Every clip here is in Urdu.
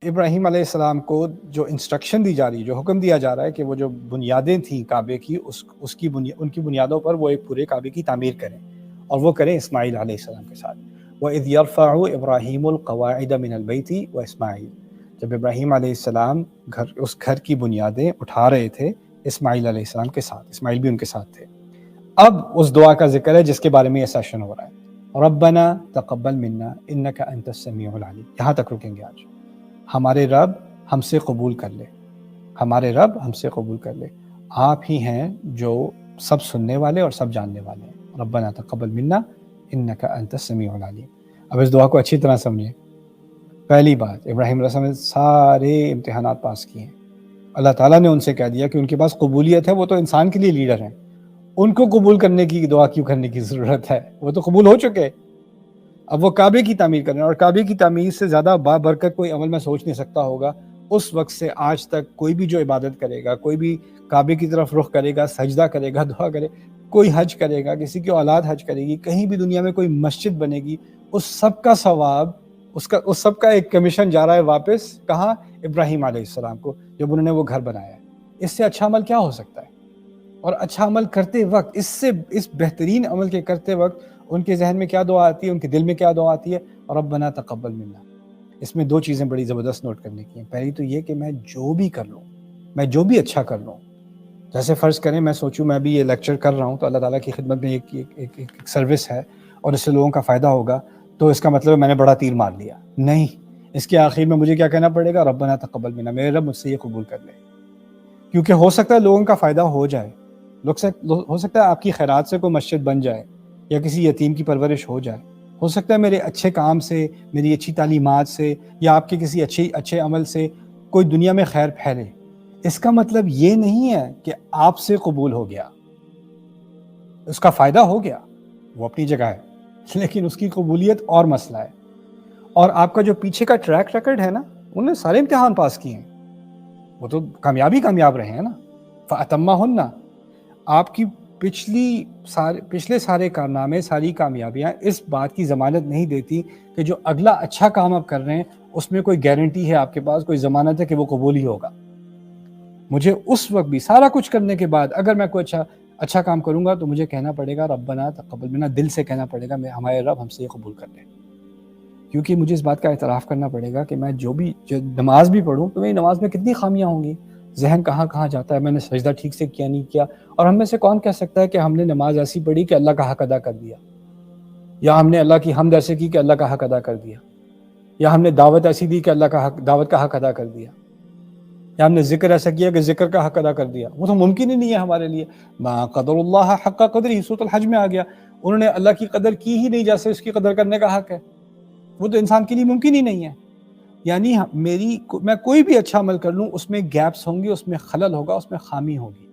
ابراہیم علیہ السلام کو جو انسٹرکشن دی جا رہی ہے، جو حکم دیا جا رہا ہے کہ وہ جو بنیادیں تھیں کعبے کی، ان کی بنیادوں پر وہ ایک پورے کعبے کی تعمیر کریں، اور وہ کریں اسماعیل علیہ السلام کے ساتھ۔ وَإِذْ يَرْفَعُ إِبْرَاهِيمُ الْقَوَاعِدَ مِنَ الْبَيْتِ وَإِسْمَاعِيلُ، جب ابراہیم علیہ السلام اس گھر کی بنیادیں اٹھا رہے تھے اسماعیل علیہ السلام کے ساتھ، اسماعیل بھی ان کے ساتھ تھے۔ اب اس دعا کا ذکر ہے جس کے بارے میں یہ سیشن ہو رہا ہے، ربنا تقبل منا انک انت السمیع العلیم۔ یہاں تک رکیں گے آج۔ ہمارے رب ہم سے قبول کر لے، ہمارے رب ہم سے قبول کر لے، آپ ہی ہیں جو سب سننے والے اور سب جاننے والے ہیں۔ ربنا تقبل منا انک انت السمیع العلیم۔ اب اس دعا کو اچھی طرح سمجھیں۔ پہلی بات، ابراہیم علیہ السلام نے سارے امتحانات پاس کیے ہیں، اللہ تعالیٰ نے ان سے کہہ دیا کہ ان کے پاس قبولیت ہے، وہ تو انسان کے لیے لیڈر ہیں، ان کو قبول کرنے کی دعا کیوں کرنے کی ضرورت ہے؟ وہ تو قبول ہو چکے۔ اب وہ کعبے کی تعمیر کریں، اور کعبے کی تعمیر سے زیادہ بابرکت کوئی عمل میں سوچ نہیں سکتا ہوگا۔ اس وقت سے آج تک کوئی بھی جو عبادت کرے گا، کوئی بھی کعبے کی طرف رخ کرے گا، سجدہ کرے گا، دعا کرے، کوئی حج کرے گا، کسی کی اولاد حج کرے گی، کہیں بھی دنیا میں کوئی مسجد بنے گی، اس سب کا ثواب، اس سب کا ایک کمیشن جا رہا ہے واپس کہاں؟ ابراہیم علیہ السلام کو، جب انہوں نے وہ گھر بنایا ہے۔ اس سے اچھا عمل کیا ہو سکتا ہے؟ اور اچھا عمل کرتے وقت، اس بہترین عمل کے کرتے وقت ان کے ذہن میں کیا دعا آتی ہے، ان کے دل میں کیا دعا آتی ہے؟ ربنا تقبل منا۔ اس میں دو چیزیں بڑی زبردست نوٹ کرنے کی ہیں۔ پہلی تو یہ کہ میں جو بھی کر لوں، میں جو بھی اچھا کر لوں، جیسے فرض کریں میں سوچوں میں بھی یہ لیکچر کر رہا ہوں تو اللہ تعالیٰ کی خدمت میں ایک سروس ہے اور اس سے لوگوں کا فائدہ ہوگا، تو اس کا مطلب ہے میں نے بڑا تیر مار لیا، نہیں۔ اس کے آخر میں مجھے کیا کہنا پڑے گا؟ ربنا تقبل منا، میرے رب مجھ سے یہ قبول کر لے، کیونکہ ہو سکتا ہے لوگوں کا فائدہ ہو جائے، ہو سکتا ہے آپ کی خیرات سے کوئی مسجد بن جائے، یا کسی یتیم کی پرورش ہو جائے، ہو سکتا ہے میرے اچھے کام سے، میری اچھی تعلیمات سے، یا آپ کے کسی اچھے عمل سے کوئی دنیا میں خیر پھیلے۔ اس کا مطلب یہ نہیں ہے کہ آپ سے قبول ہو گیا، اس کا فائدہ ہو گیا، وہ اپنی جگہ ہے، لیکن اس کی قبولیت اور مسئلہ ہے۔ اور آپ کا جو پیچھے کا ٹریک ریکارڈ ہے نا، انہوں نے سارے امتحان پاس کیے ہیں، وہ تو کامیاب رہے ہیں نا۔ فَأَتَمَّهُنَّ، آپ کی پچھلے سارے کارنامے، ساری کامیابیاں اس بات کی ضمانت نہیں دیتی کہ جو اگلا اچھا کام آپ کر رہے ہیں اس میں کوئی گارنٹی ہے آپ کے پاس، کوئی ضمانت ہے کہ وہ قبول ہی ہوگا۔ مجھے اس وقت بھی سارا کچھ کرنے کے بعد اگر میں کوئی اچھا کام کروں گا تو مجھے کہنا پڑے گا ربنا تقبل منا، دل سے کہنا پڑے گا ہمارے رب ہم سے یہ قبول کر لے، کیونکہ مجھے اس بات کا اعتراف کرنا پڑے گا کہ میں جو نماز بھی پڑھوں تو میری نماز میں کتنی خامیاں ہوں گی، ذہن کہاں جاتا ہے، میں نے سجدہ ٹھیک سے کیا نہیں کیا، اور ہم میں سے کون کہہ سکتا ہے کہ ہم نے نماز ایسی پڑھی کہ اللہ کا حق ادا کر دیا، یا ہم نے اللہ کی حمد ایسے کی کہ اللہ کا حق ادا کر دیا، یا ہم نے دعوت ایسی دی کہ دعوت کا حق ادا کر دیا، یا ہم نے ذکر ایسا کیا کہ ذکر کا حق ادا کر دیا۔ وہ تو ممکن ہی نہیں ہے ہمارے لیے۔ ما قدر اللہ حق قدری، سورۃ الحج میں آ گیا، انہوں نے اللہ کی قدر کی ہی نہیں جیسے اس کی قدر کرنے کا حق ہے، وہ تو انسان کے لیے ممکن ہی نہیں ہے۔ یعنی میں کوئی بھی اچھا عمل کر لوں اس میں گیپس ہوں گے، اس میں خلل ہوگا، اس میں خامی ہوگی،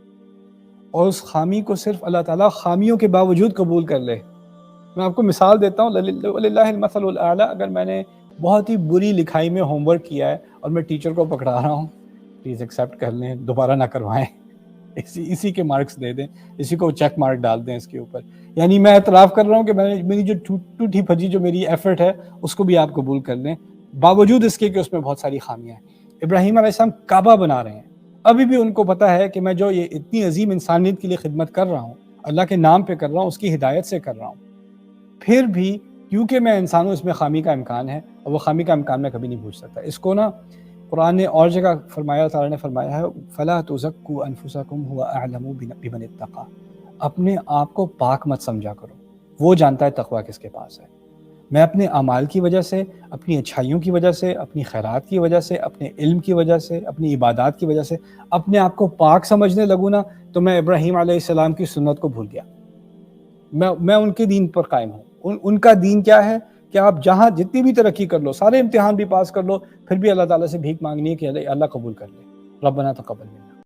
اور اس خامی کو صرف اللہ تعالیٰ خامیوں کے باوجود قبول کر لے۔ میں آپ کو مثال دیتا ہوں، وَلِلَّهِ الْمَثَلُ الْأَعْلَىٰ، اگر میں نے بہت ہی بری لکھائی میں ہوم ورک کیا ہے اور میں ٹیچر کو پکڑا رہا ہوں، پلیز ایکسیپٹ کر لیں، دوبارہ نہ کروائیں، اسی کے مارکس دے دیں، اسی کو چیک مارک ڈال دیں اس کے اوپر۔ یعنی میں اعتراف کر رہا ہوں کہ میری جو ٹوٹی پھجی جو میری ایفرٹ ہے اس کو بھی آپ قبول کر لیں، باوجود اس کے کہ اس میں بہت ساری خامیاں ہیں۔ ابراہیم علیہ السلام کعبہ بنا رہے ہیں، ابھی بھی ان کو پتہ ہے کہ میں جو یہ اتنی عظیم انسانیت کے لیے خدمت کر رہا ہوں، اللہ کے نام پہ کر رہا ہوں، اس کی ہدایت سے کر رہا ہوں، پھر بھی کیونکہ میں انسان ہوں اس میں خامی کا امکان ہے، اور وہ خامی کا امکان میں کبھی نہیں بھول سکتا۔ اس کو نا قرآن نے اور جگہ فرمایا، تعالیٰ نے فرمایا ہے فَلَا تُزَكُّوا أَنفُسَكُمْ هُوَ أَعْلَمُ بِمَنِ اتَّقَىٰ، اپنے آپ کو پاک مت سمجھا کرو، وہ جانتا ہے تقویٰ کس کے پاس ہے۔ میں اپنے اعمال کی وجہ سے، اپنی اچھائیوں کی وجہ سے، اپنی خیرات کی وجہ سے، اپنے علم کی وجہ سے، اپنی عبادات کی وجہ سے اپنے آپ کو پاک سمجھنے لگوں نا، تو میں ابراہیم علیہ السلام کی سنت کو بھول گیا، میں ان کے دین پر قائم ہوں۔ ان کا دین کیا ہے کہ آپ جہاں جتنی بھی ترقی کر لو، سارے امتحان بھی پاس کر لو، پھر بھی اللہ تعالیٰ سے بھیک مانگنی ہے کہ اللہ قبول کر لے، ربنا تقبل منا۔